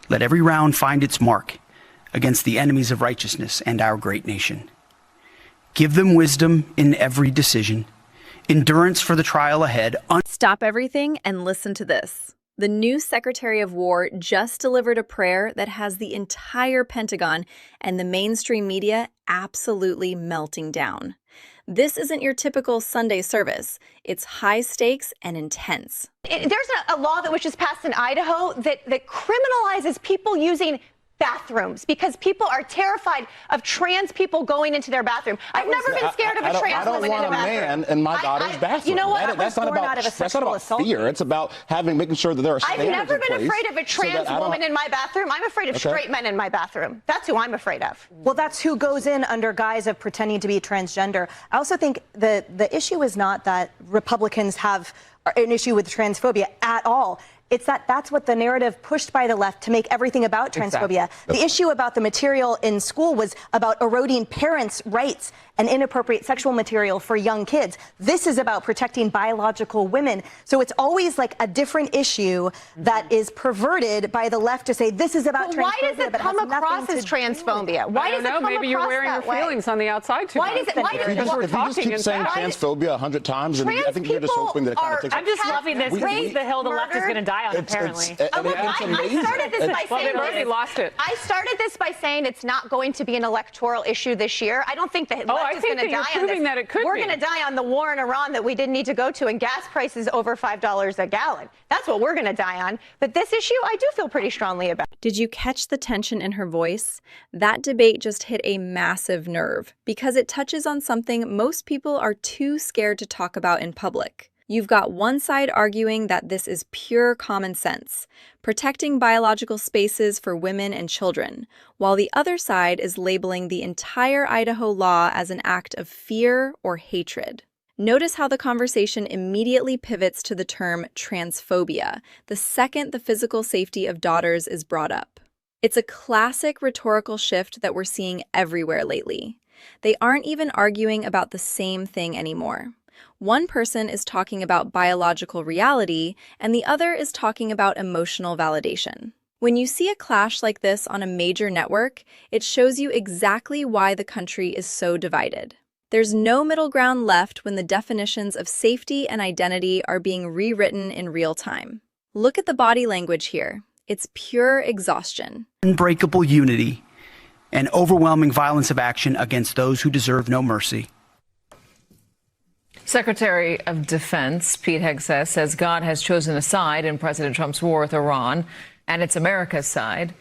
Let every round find its mark against the enemies of righteousness and our great nation. Give them wisdom in every decision, endurance for the trial ahead. Stop everything and listen to this. The new Secretary of War just delivered a prayer that has the entire Pentagon and the mainstream media absolutely melting down. This isn't your typical Sunday service. It's high stakes and intense. There's a law that was just passed in Idaho that criminalizes people using bathrooms because people are terrified of trans people going into their bathroom. I've never been scared of a trans woman in a bathroom. I don't want a man in my daughter's bathroom. You know what? That's not about fear. It's about making sure that there are standards in place. I've never been afraid of a trans woman in my bathroom. I'm afraid of straight men in my bathroom. That's who I'm afraid of. Well, that's who goes in under guise of pretending to be transgender. I also think the issue is not that Republicans have an issue with transphobia at all. It's that's what the narrative pushed by the left to make everything about transphobia. Exactly. The issue about the material in school was about eroding parents' rights and inappropriate sexual material for young kids. This is about protecting biological women. So it's always like a different issue that is perverted by the left to say this is about transphobia. Why does it come across as transphobia? Why does it come maybe you're wearing your feelings on the outside too. Why does it? If you just keep saying transphobia 100 times, then I think you're just hoping that it kind of takes. I'm just loving this. This is the hill the left is going to die on, apparently. I started this by saying they've already lost it. I started this by saying it's not going to be an electoral issue this year. I don't think the left is going to die on this. That it could We're going to die on the war in Iran that we didn't need to go to, and gas prices over $5 a gallon. That's what we're going to die on. But this issue, I do feel pretty strongly about. Did you catch the tension in her voice? That debate just hit a massive nerve because it touches on something most people are too scared to talk about in public. You've got one side arguing that this is pure common sense, protecting biological spaces for women and children, while the other side is labeling the entire Idaho law as an act of fear or hatred. Notice how the conversation immediately pivots to the term transphobia the second the physical safety of daughters is brought up. It's a classic rhetorical shift that we're seeing everywhere lately. They aren't even arguing about the same thing anymore. One person is talking about biological reality, and the other is talking about emotional validation. When you see a clash like this on a major network, it shows you exactly why the country is so divided. There's no middle ground left when the definitions of safety and identity are being rewritten in real time. Look at the body language here. It's pure exhaustion. Unbreakable unity and overwhelming violence of action against those who deserve no mercy. Secretary of Defense Pete Hegseth says God has chosen a side in President Trump's war with Iran, and it's America's side.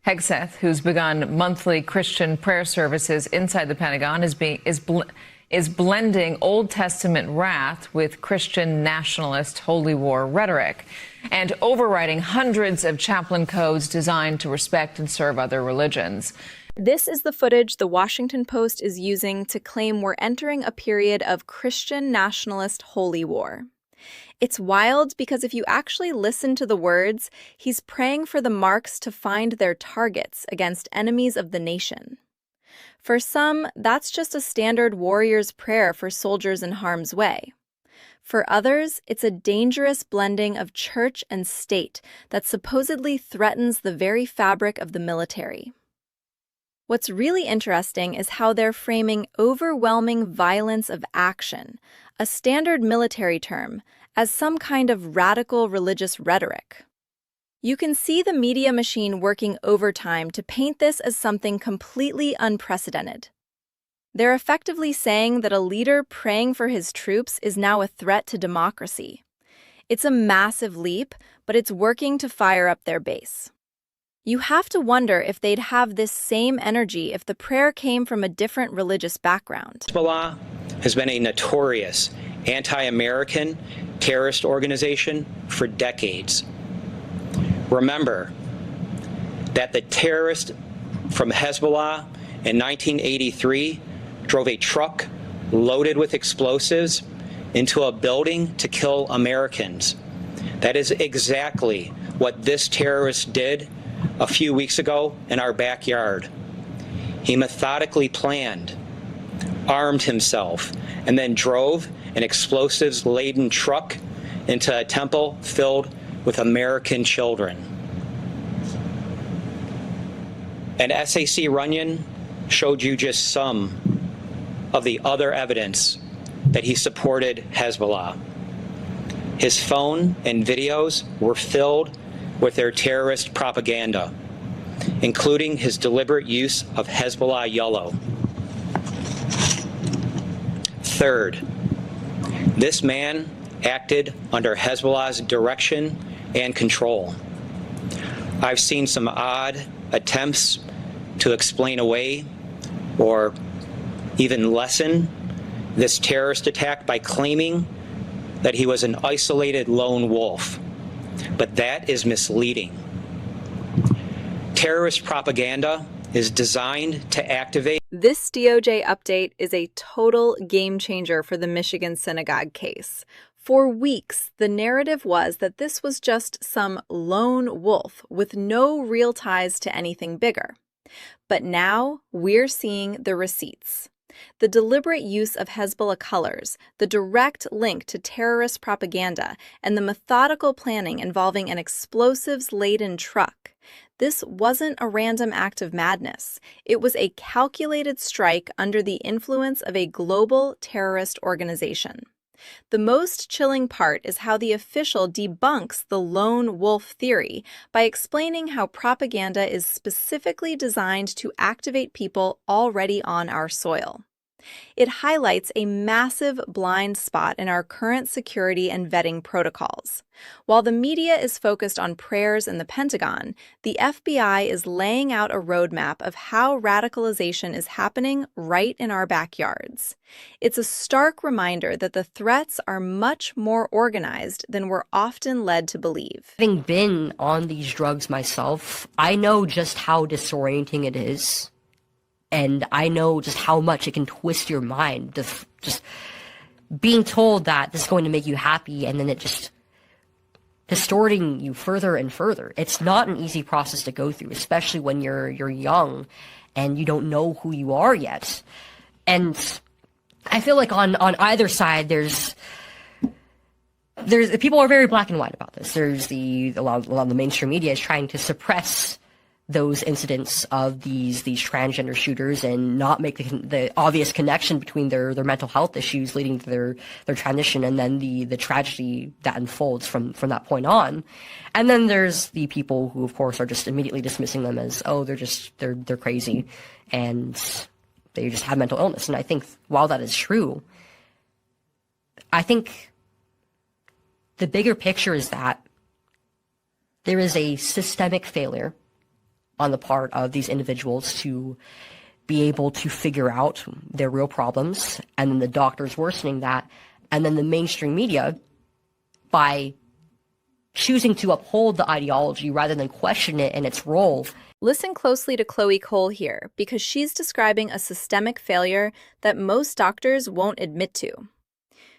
Hegseth, who's begun monthly Christian prayer services inside the Pentagon, is blending Old Testament wrath with Christian nationalist holy war rhetoric and overriding hundreds of chaplain codes designed to respect and serve other religions. This is the footage the Washington Post is using to claim we're entering a period of Christian nationalist holy war. It's wild because if you actually listen to the words, he's praying for the marks to find their targets against enemies of the nation. For some, that's just a standard warrior's prayer for soldiers in harm's way. For others, it's a dangerous blending of church and state that supposedly threatens the very fabric of the military. What's really interesting is how they're framing overwhelming violence of action, a standard military term, as some kind of radical religious rhetoric. You can see the media machine working overtime to paint this as something completely unprecedented. They're effectively saying that a leader praying for his troops is now a threat to democracy. It's a massive leap, but it's working to fire up their base. You have to wonder if they'd have this same energy if the prayer came from a different religious background. Hezbollah has been a notorious anti-American terrorist organization for decades. Remember that the terrorist from Hezbollah in 1983 drove a truck loaded with explosives into a building to kill Americans. That is exactly what this terrorist did a few weeks ago in our backyard. He methodically planned, armed himself, and then drove an explosives-laden truck into a temple filled with American children. And SAC Runyon showed you just some of the other evidence that he supported Hezbollah. His phone and videos were filled with their terrorist propaganda, including his deliberate use of Hezbollah yellow. Third, this man acted under Hezbollah's direction and control. I've seen some odd attempts to explain away or even lessen this terrorist attack by claiming that he was an isolated lone wolf, but that is misleading. Terrorist propaganda is designed to activate. This DOJ update is a total game changer for the Michigan Synagogue case. For weeks, the narrative was that this was just some lone wolf with no real ties to anything bigger. But now we're seeing the receipts. The deliberate use of Hezbollah colors, the direct link to terrorist propaganda, and the methodical planning involving an explosives-laden truck. This wasn't a random act of madness. It was a calculated strike under the influence of a global terrorist organization. The most chilling part is how the official debunks the lone wolf theory by explaining how propaganda is specifically designed to activate people already on our soil. It highlights a massive blind spot in our current security and vetting protocols. While the media is focused on prayers in the Pentagon, the FBI is laying out a roadmap of how radicalization is happening right in our backyards. It's a stark reminder that the threats are much more organized than we're often led to believe. Having been on these drugs myself, I know just how disorienting it is. And I know just how much it can twist your mind. Just being told that this is going to make you happy and then it just distorting you further and further. It's not an easy process to go through, especially when you're young and you don't know who you are yet. And I feel like on either side, there's people are very black and white about this. There's a lot of the mainstream media is trying to suppress those incidents of these transgender shooters and not make the obvious connection between their mental health issues leading to their transition and then the tragedy that unfolds from that point on. And then there's the people who, of course, are just immediately dismissing them as, oh, they're crazy and they just have mental illness. And I think while that is true, I think the bigger picture is that there is a systemic failure on the part of these individuals to be able to figure out their real problems, and then the doctors worsening that, and then the mainstream media, by choosing to uphold the ideology rather than question it and its role. Listen closely to Chloe Cole here, because she's describing a systemic failure that most doctors won't admit to.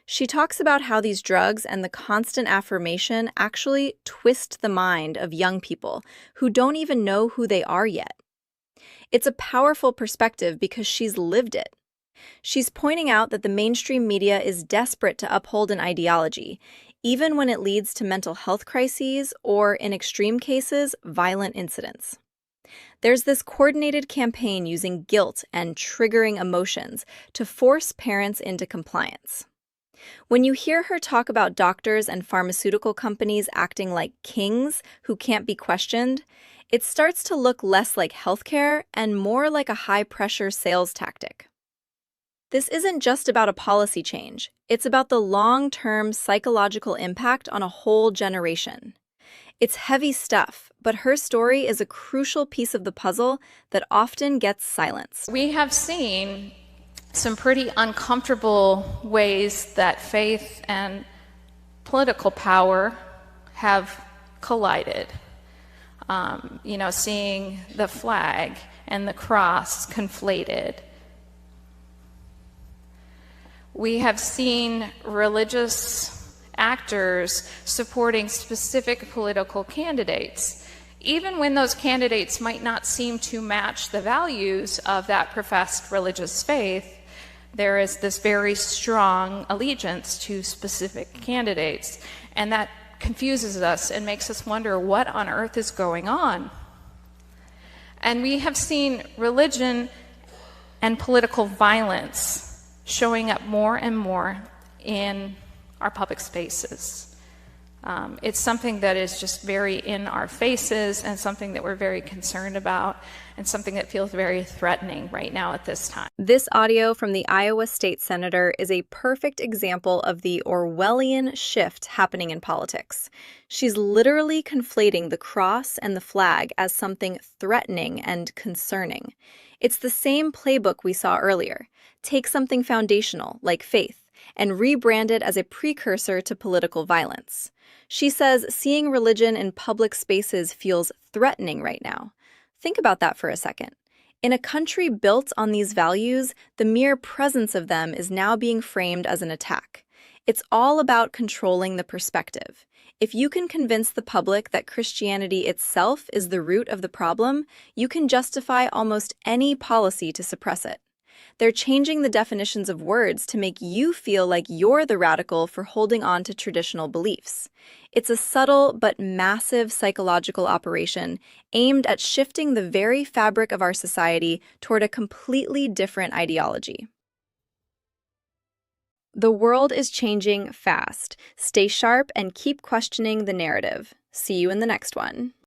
She talks about how these drugs and the constant affirmation actually twist the mind of young people who don't even know who they are yet. It's a powerful perspective because she's lived it. She's pointing out that the mainstream media is desperate to uphold an ideology, even when it leads to mental health crises or, in extreme cases, violent incidents. There's this coordinated campaign using guilt and triggering emotions to force parents into compliance. When you hear her talk about doctors and pharmaceutical companies acting like kings who can't be questioned, it starts to look less like healthcare and more like a high-pressure sales tactic. This isn't just about a policy change. It's about the long-term psychological impact on a whole generation. It's heavy stuff, but her story is a crucial piece of the puzzle that often gets silenced. We have seen some pretty uncomfortable ways that faith and political power have collided. Seeing the flag and the cross conflated. We have seen religious actors supporting specific political candidates, even when those candidates might not seem to match the values of that professed religious faith. There is this very strong allegiance to specific candidates, and that confuses us and makes us wonder what on earth is going on. And we have seen religion and political violence showing up more and more in our public spaces. It's something that is just very in our faces and something that we're very concerned about and something that feels very threatening right now at this time. This audio from the Iowa State Senator is a perfect example of the Orwellian shift happening in politics. She's literally conflating the cross and the flag as something threatening and concerning. It's the same playbook we saw earlier. Take something foundational, like faith, and rebrand it as a precursor to political violence. She says seeing religion in public spaces feels threatening right now. Think about that for a second. In a country built on these values, the mere presence of them is now being framed as an attack. It's all about controlling the perspective. If you can convince the public that Christianity itself is the root of the problem, you can justify almost any policy to suppress it. They're changing the definitions of words to make you feel like you're the radical for holding on to traditional beliefs. It's a subtle but massive psychological operation aimed at shifting the very fabric of our society toward a completely different ideology. The world is changing fast. Stay sharp and keep questioning the narrative. See you in the next one.